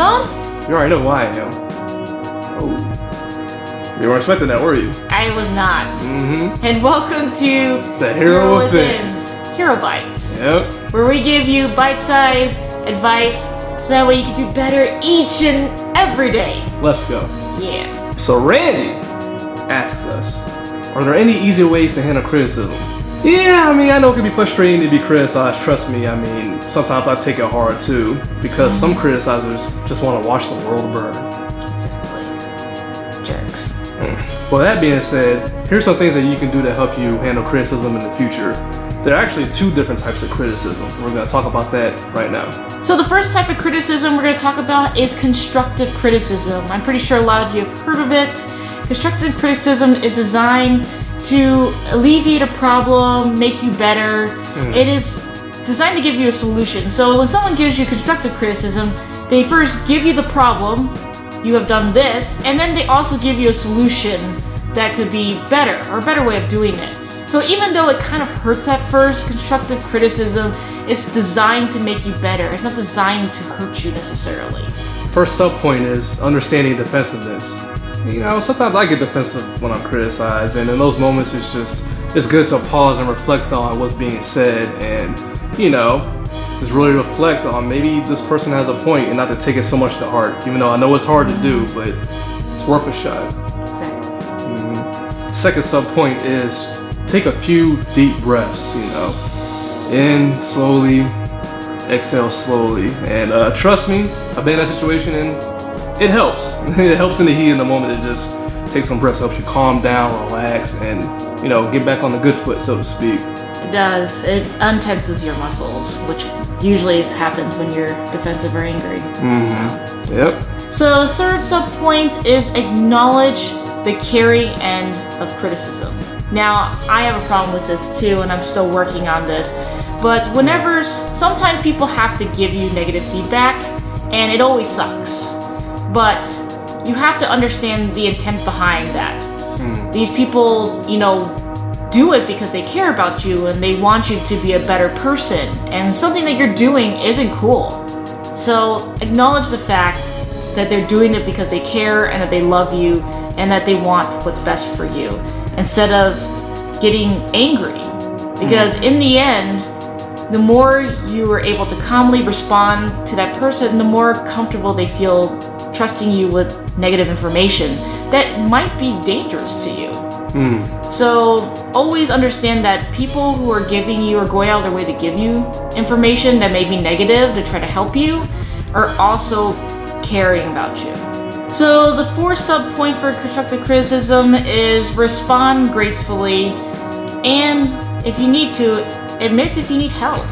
mode? You already know who I am. Oh. You weren't expecting that, were you? I was not. And welcome to The Hero Within's Hero Bites. Yep. Where we give you bite-sized advice so that way you can do better each and every day. Let's go. Yeah. So Randy asks us, are there any easier ways to handle criticism? Yeah, I mean, I know it can be frustrating to be criticized. Trust me, I mean, sometimes I take it hard too, because some criticizers just want to watch the world burn. Exactly. Jerks. Well, that being said, here's some things that you can do to help you handle criticism in the future. There are actually two different types of criticism. We're going to talk about that right now. So the first type of criticism we're going to talk about is constructive criticism. I'm pretty sure a lot of you have heard of it. Constructive criticism is designed to alleviate a problem, make you better. It is designed to give you a solution. So when someone gives you constructive criticism, they first give you the problem, you have done this, and then they also give you a solution that could be better, or a better way of doing it. So even though it kind of hurts at first, constructive criticism is designed to make you better. It's not designed to hurt you necessarily. First sub-point is understanding defensiveness. You know, sometimes I get defensive when I'm criticized, and in those moments it's good to pause and reflect on what's being said and, you know, just really reflect on maybe this person has a point and not to take it so much to heart, even though I know it's hard to do, but it's worth a shot. Exactly. Second sub-point is take a few deep breaths, you know. In slowly, exhale slowly, and trust me, I've been in that situation and it helps. It helps in the heat in the moment to just take some breaths, helps you calm down, relax, and, you know, get back on the good foot, so to speak. It does. It untenses your muscles, which usually happens when you're defensive or angry. Yep. So the third sub-point is acknowledge the caring end of criticism. Now, I have a problem with this too, and I'm still working on this, but sometimes people have to give you negative feedback, and it always sucks. But you have to understand the intent behind that. These people, you know, do it because they care about you and they want you to be a better person, and something that you're doing isn't cool. So acknowledge the fact that they're doing it because they care and that they love you and that they want what's best for you, instead of getting angry. Because in the end, the more you are able to calmly respond to that person, the more comfortable they feel trusting you with negative information that might be dangerous to you. So always understand that people who are giving you or going out of their way to give you information that may be negative to try to help you are also caring about you. So the fourth sub-point for constructive criticism is respond gracefully, and if you need to, admit if you need help.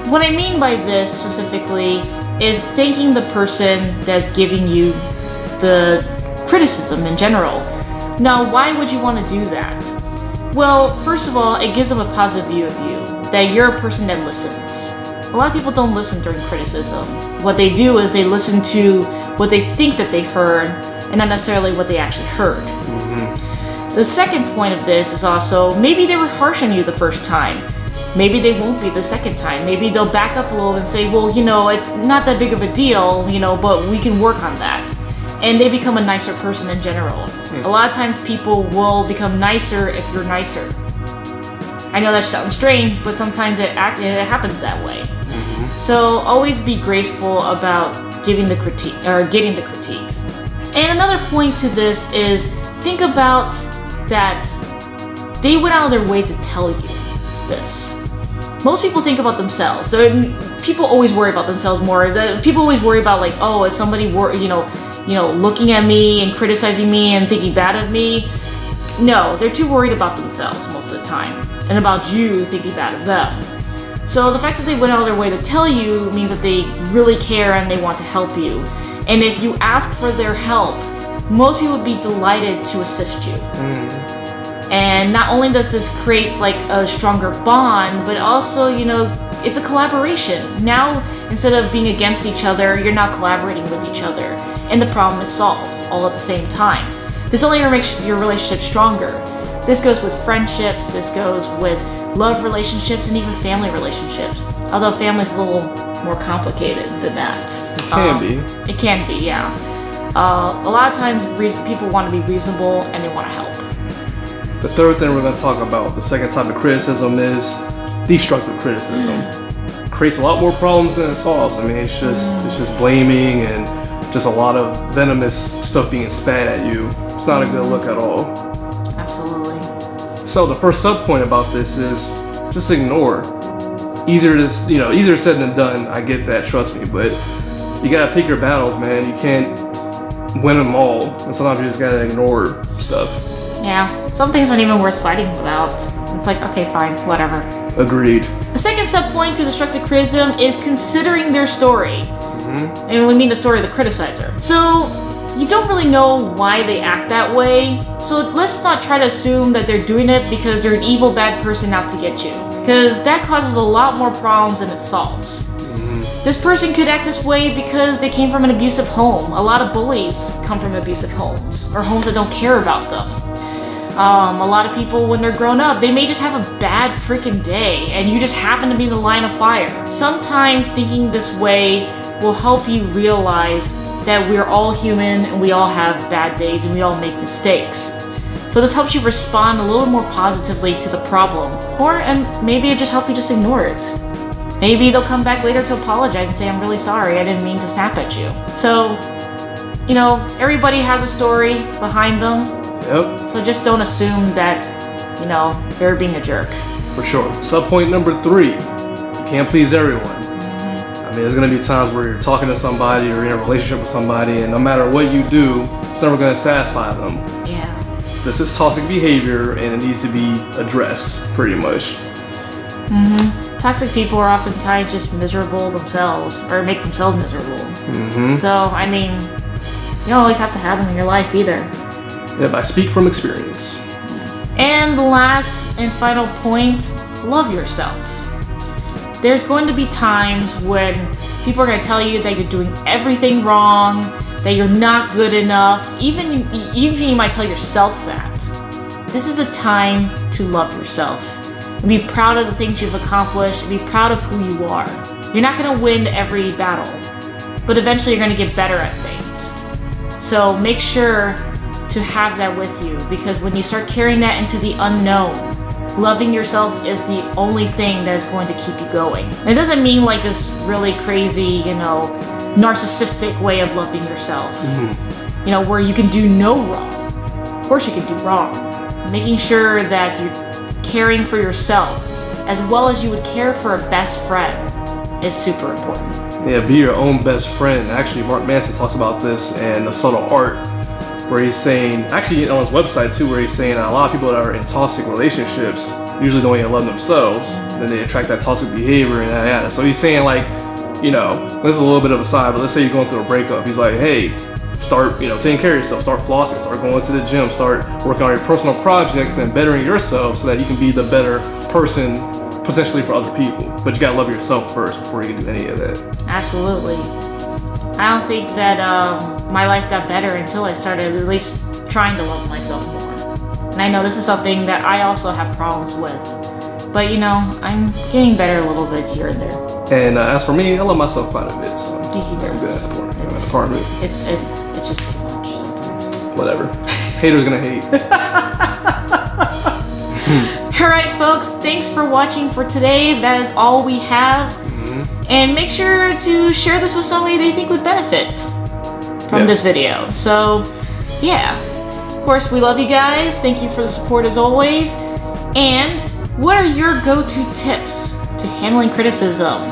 What I mean by this specifically is thanking the person that's giving you the criticism in general. Now, why would you want to do that? Well, first of all, it gives them a positive view of you, that you're a person that listens. A lot of people don't listen during criticism. What they do is they listen to what they think that they heard, and not necessarily what they actually heard. The second point of this is also, maybe they were harsh on you the first time. Maybe they won't be the second time. Maybe they'll back up a little and say, well, you know, it's not that big of a deal, you know, but we can work on that. And they become a nicer person in general. A lot of times people will become nicer if you're nicer. I know that sounds strange, but sometimes it happens that way. So always be graceful about giving the critique, or getting the critique. And another point to this is, think about that they went out of their way to tell you this. Most people think about themselves. So people always worry about themselves more. People always worry about, like, oh, is somebody looking at me and criticizing me and thinking bad of me? No, they're too worried about themselves most of the time, and about you thinking bad of them. So the fact that they went out of their way to tell you means that they really care and they want to help you. And if you ask for their help, most people would be delighted to assist you. And not only does this create like a stronger bond, but also, you know, it's a collaboration. Now, instead of being against each other, you're now collaborating with each other, and the problem is solved all at the same time. This only makes your relationship stronger. This goes with friendships, this goes with love relationships, and even family relationships. Although family is a little more complicated than that. It can be. It can be, yeah. A lot of times people want to be reasonable and they want to help. The third thing we're going to talk about, the second type of criticism, is destructive criticism. It creates a lot more problems than it solves. I mean, it's just blaming and just a lot of venomous stuff being spat at you. It's not a good look at all. Absolutely. So the first sub point about this is just ignore. Easier said than done. I get that, trust me, but you gotta pick your battles, man. You can't win them all, and sometimes you just gotta ignore stuff. Yeah, some things aren't even worth fighting about. It's like, okay, fine, whatever. Agreed. The second sub-point to destructive criticism is considering their story. And we mean the story of the criticizer. So, you don't really know why they act that way, so let's not try to assume that they're doing it because they're an evil, bad person out to get you. Because that causes a lot more problems than it solves. This person could act this way because they came from an abusive home. A lot of bullies come from abusive homes, or homes that don't care about them. A lot of people, when they're grown up, they may just have a bad freaking day, and you just happen to be in the line of fire. Sometimes thinking this way will help you realize that we're all human, and we all have bad days, and we all make mistakes. So this helps you respond a little more positively to the problem. Or maybe it just helps you just ignore it. Maybe they'll come back later to apologize and say, I'm really sorry, I didn't mean to snap at you. So, you know, everybody has a story behind them. Yep. So just don't assume that, you know, they're being a jerk. For sure. Subpoint number 3, you can't please everyone. I mean, there's gonna be times where you're talking to somebody or in a relationship with somebody, and no matter what you do, it's never gonna satisfy them. Yeah. This is toxic behavior, and it needs to be addressed, pretty much. Toxic people are oftentimes just miserable themselves, or make themselves miserable. So, I mean, you don't always have to have them in your life either. Yep, I speak from experience. And the last and final point, love yourself. There's going to be times when people are going to tell you that you're doing everything wrong, that you're not good enough, even you might tell yourself that. This is a time to love yourself. And be proud of the things you've accomplished, and be proud of who you are. You're not going to win every battle, but eventually you're going to get better at things. So make sure to have that with you, because when you start carrying that into the unknown, loving yourself is the only thing that is going to keep you going. And it doesn't mean like this really crazy, you know, narcissistic way of loving yourself. You know, where you can do no wrong. Of course you can do wrong. Making sure that you're caring for yourself as well as you would care for a best friend is super important. Yeah, be your own best friend. Actually, Mark Manson talks about this in The Subtle Art, where he's saying, actually on his website too, where he's saying that a lot of people that are in toxic relationships usually don't even love themselves, then they attract that toxic behavior and yada. So he's saying, like, you know, this is a little bit of a side, but let's say you're going through a breakup. He's like, hey, start, you know, taking care of yourself, start flossing, start going to the gym, start working on your personal projects and bettering yourself so that you can be the better person potentially for other people. But you gotta love yourself first before you can do any of that. Absolutely. I don't think that my life got better until I started at least trying to love myself more. And I know this is something that I also have problems with. But you know, I'm getting better a little bit here and there. And as for me, I love myself quite a bit, so Thank you, I'm guys. good. That's part of it. It's just too much sometimes. Whatever. Haters gonna hate. Alright folks, thanks for watching for today. That is all we have. And make sure to share this with somebody that you think would benefit from this video. So, yeah. Of course, we love you guys. Thank you for the support as always. And what are your go-to tips to handling criticism?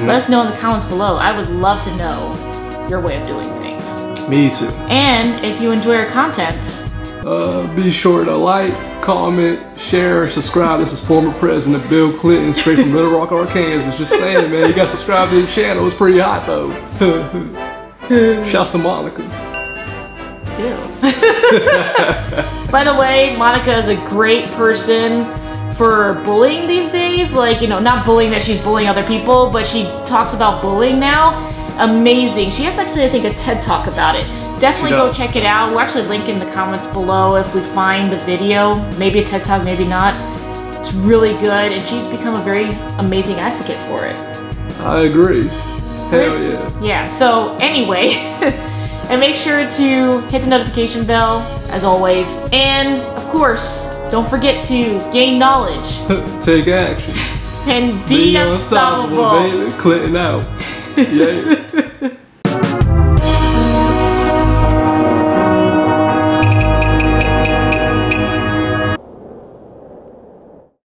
Let us know in the comments below. I would love to know your way of doing things. Me too. And if you enjoy our content, be sure to like, comment, share, subscribe. This is former President Bill Clinton, straight from Little Rock, Arkansas. Just saying, man, you gotta subscribe to the channel. It's pretty hot though. Shouts to Monica. ew. By the way, Monica is a great person for bullying these days. Like, you know, not bullying that she's bullying other people, but she talks about bullying now. Amazing. She has actually, I think, a TED Talk about it. Definitely go check it out. We'll actually link in the comments below if we find the video. Maybe a TED Talk, maybe not. It's really good, and she's become a very amazing advocate for it. I agree. Hell yeah. Yeah, so anyway, and make sure to hit the notification bell, as always. And, of course, don't forget to gain knowledge. Take action. And be unstoppable. Baby. Clinton out. Yeah.